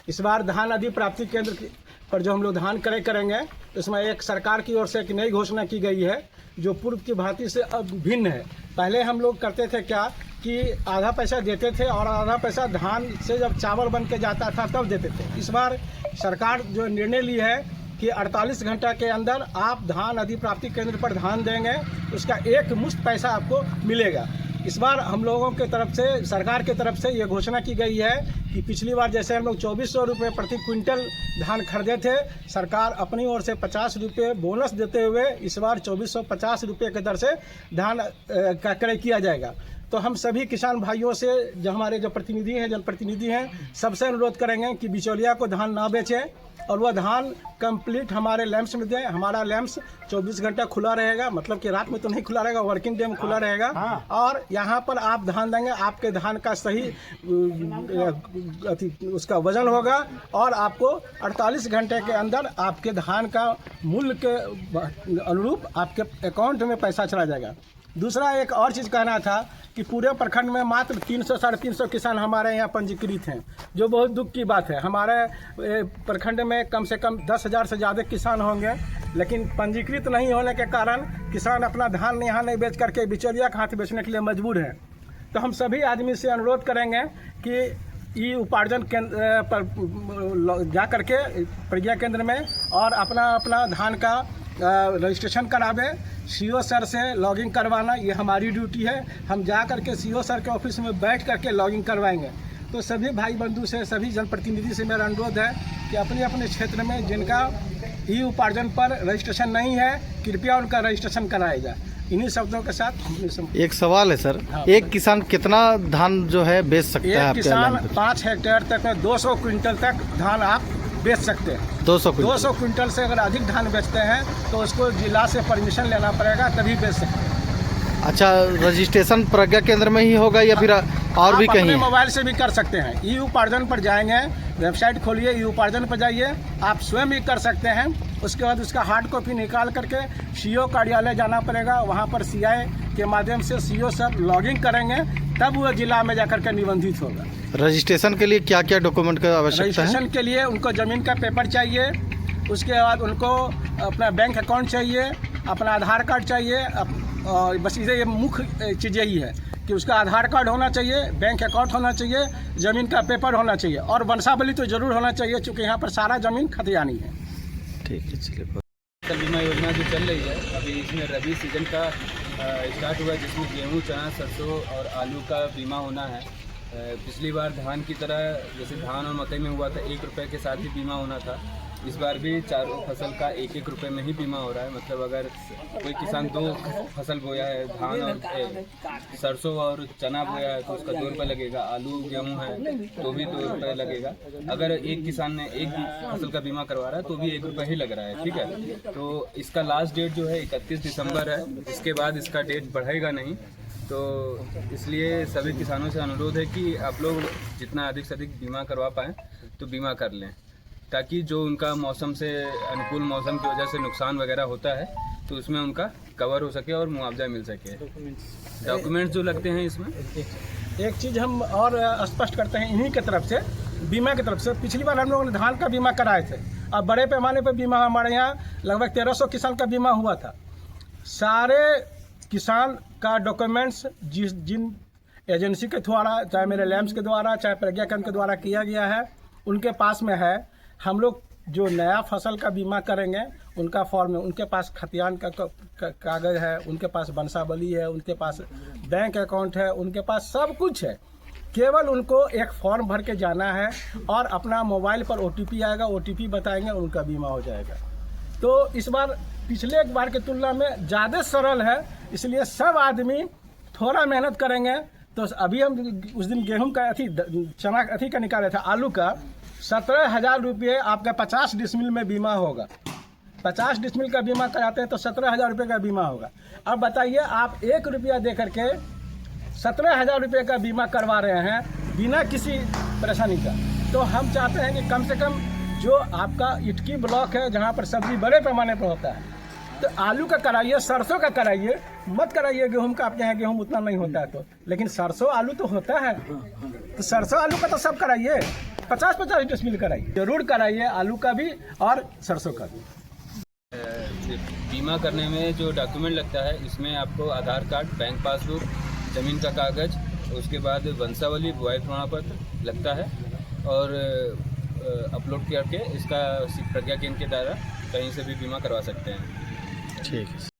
इस बार धान अधिप्राप्ति केंद्र पर जो हम लोग धान क्रय करेंगे, इसमें एक सरकार की ओर से एक नई घोषणा की गई है जो पूर्व की भांति से अब भिन्न है। पहले हम लोग करते थे क्या कि आधा पैसा देते थे और आधा पैसा धान से जब चावल बन के जाता था तब देते थे। इस बार सरकार जो निर्णय ली है कि 48 घंटा के अंदर आप धान अधिप्राप्ति केंद्र पर धान देंगे, उसका एक मुश्त पैसा आपको मिलेगा। इस बार हम लोगों के तरफ से, सरकार के तरफ से ये घोषणा की गई है कि पिछली बार जैसे हम लोग 2400 रुपये प्रति क्विंटल धान खरीदे थे, सरकार अपनी ओर से 50 रुपये बोनस देते हुए इस बार 2450 रुपये के दर से धान का क्रय किया जाएगा। तो हम सभी किसान भाइयों से, जो हमारे जो प्रतिनिधि हैं, जनप्रतिनिधि हैं, सबसे अनुरोध करेंगे कि बिचौलिया को धान ना बेचें और वह धान कंप्लीट हमारे लैंप्स में दें। हमारा लैंप्स 24 घंटा खुला रहेगा, मतलब कि रात में तो नहीं खुला रहेगा, वर्किंग डे में खुला रहेगा। और यहाँ पर आप धान देंगे, आपके धान का सही उसका वजन होगा और आपको 48 घंटे के अंदर आपके धान का मूल्य के अनुरूप आपके अकाउंट में पैसा चला जाएगा। दूसरा एक और चीज़ कहना था कि पूरे प्रखंड में मात्र 300-350 किसान हमारे यहाँ पंजीकृत हैं, जो बहुत दुख की बात है। हमारे प्रखंड में कम से कम 10,000 से ज़्यादा किसान होंगे, लेकिन पंजीकृत नहीं होने के कारण किसान अपना धान यहाँ नहीं बेच करके बिचौलिया के हाथ बेचने के लिए मजबूर हैं। तो हम सभी आदमी से अनुरोध करेंगे कि ई उपार्जन केंद्र पर जा करके प्रज्ञा केंद्र में और अपना धान का रजिस्ट्रेशन करावे। सीओ सर से लॉगिंग करवाना ये हमारी ड्यूटी है। हम जा करके सीओ सर के ऑफिस में बैठ करके लॉगिंग करवाएंगे। तो सभी भाई बंधु से, सभी जनप्रतिनिधि से मेरा अनुरोध है कि अपने अपने क्षेत्र में जिनका ई उपार्जन पर रजिस्ट्रेशन नहीं है, कृपया उनका रजिस्ट्रेशन कराया जाए। इन्हीं शब्दों के साथ एक सवाल है सर। हाँ, एक किसान कितना धान जो है बेच सकता है? एक किसान 5 हेक्टेयर तक में 200 क्विंटल तक धान आप बेच सकते हैं। 200 क्विंटल से अगर अधिक धान बेचते हैं तो उसको जिला से परमिशन लेना पड़ेगा, तभी बेच सकते हैं। अच्छा, रजिस्ट्रेशन प्रज्ञा केंद्र में ही होगा या फिर और भी कहीं? मोबाइल से भी कर सकते हैं। ई उपार्जन पर जाएंगे, वेबसाइट खोलिए, ई उपार्जन पर जाइए, आप स्वयं ही कर सकते हैं। उसके बाद उसका हार्ड कॉपी निकाल करके सीओ कार्यालय जाना पड़ेगा। वहाँ पर सीआई के माध्यम से सीओ सर लॉगिंग करेंगे, तब वो जिला में जाकर के निबंधित होगा। रजिस्ट्रेशन के लिए क्या क्या डॉक्यूमेंट का आवश्यकता है? रजिस्ट्रेशन के लिए उनको ज़मीन का पेपर चाहिए, उसके बाद उनको अपना बैंक अकाउंट चाहिए, अपना आधार कार्ड चाहिए। और बस ये मुख्य चीज़ यही है कि उसका आधार कार्ड होना चाहिए, बैंक अकाउंट होना चाहिए, ज़मीन का पेपर होना चाहिए और वंशावली तो ज़रूर होना चाहिए, क्योंकि यहाँ पर सारा ज़मीन खतियानी है। ठीक है, चलिए। फसल बीमा योजना जो चल रही है अभी, इसमें रबी सीजन का स्टार्ट हुआ है, जिसमें गेहूँ, चना, सरसों और आलू का बीमा होना है। पिछली बार धान की तरह जैसे धान और मकई में हुआ था 1 रुपये के साथ ही बीमा होना था, इस बार भी चारों फसल का 1-1 रुपये में ही बीमा हो रहा है। मतलब अगर कोई किसान 2 फसल बोया है, धान और सरसों और चना बोया है, तो उसका 2 रुपये लगेगा। आलू गेहूँ है तो भी 2 रुपये लगेगा। अगर एक किसान ने एक फसल का बीमा करवा रहा है तो भी 1 रुपये ही लग रहा है। ठीक है, तो इसका लास्ट डेट जो है 31 दिसंबर है, इसके बाद इसका डेट बढ़ेगा नहीं। तो इसलिए सभी किसानों से अनुरोध है कि आप लोग जितना अधिक से अधिक बीमा करवा पाएँ तो बीमा कर लें, ताकि जो उनका मौसम से, अनुकूल मौसम की वजह से नुकसान वगैरह होता है तो उसमें उनका कवर हो सके और मुआवजा मिल सके। डॉक्यूमेंट्स जो लगते हैं इसमें, एक चीज़ हम और स्पष्ट करते हैं इन्हीं की तरफ से, बीमा की तरफ से। पिछली बार हम लोगों ने धान का बीमा कराए थे और बड़े पैमाने पर बीमा हमारे यहाँ लगभग 1300 किसान का बीमा हुआ था। सारे किसान का डॉक्यूमेंट्स जिन एजेंसी के द्वारा, चाहे मेरे लैंप्स के द्वारा, चाहे प्रज्ञा केंद्र के द्वारा किया गया है, उनके पास में है। हम लोग जो नया फसल का बीमा करेंगे उनका फॉर्म है, उनके पास खतियान का कागज़ है, उनके पास वंशावली है, उनके पास बैंक अकाउंट है, उनके पास सब कुछ है। केवल उनको एक फॉर्म भर के जाना है और अपना मोबाइल पर OTP आएगा, OTP बताएंगे, उनका बीमा हो जाएगा। तो इस बार पिछले एक बार की तुलना में ज़्यादा सरल है, इसलिए सब आदमी थोड़ा मेहनत करेंगे। तो अभी हम उस दिन गेहूं का चना का निकाले था, आलू का 17,000 रुपये आपका 50 डिसमिल में बीमा होगा। 50 डिसमिल का बीमा कराते हैं तो 17,000 रुपये का बीमा होगा। अब बताइए, आप 1 रुपया दे करके 17,000 रुपये का बीमा करवा रहे हैं बिना किसी परेशानी का। तो हम चाहते हैं कि कम से कम जो आपका इटकी ब्लॉक है, जहाँ पर सब्जी बड़े पैमाने पर होता है, तो आलू का कराइए, सरसों का कराइए, मत कराइए गेहूं का। आपके यहाँ गेहूं उतना नहीं होता है तो, लेकिन सरसों आलू तो होता है, तो सरसों आलू का तो सब कराइए। 50-50 डिसमिल कराइए, जरूर कराइए, आलू का भी और सरसों का भी। बीमा करने में जो डॉक्यूमेंट लगता है, इसमें आपको आधार कार्ड, बैंक पासबुक, ज़मीन का कागज़, उसके बाद वंशावली, बुआई प्रमाण पत्र लगता है और अपलोड करके इसका प्रज्ञा केंद्र के द्वारा कहीं से भी बीमा करवा सकते हैं। ठीक है।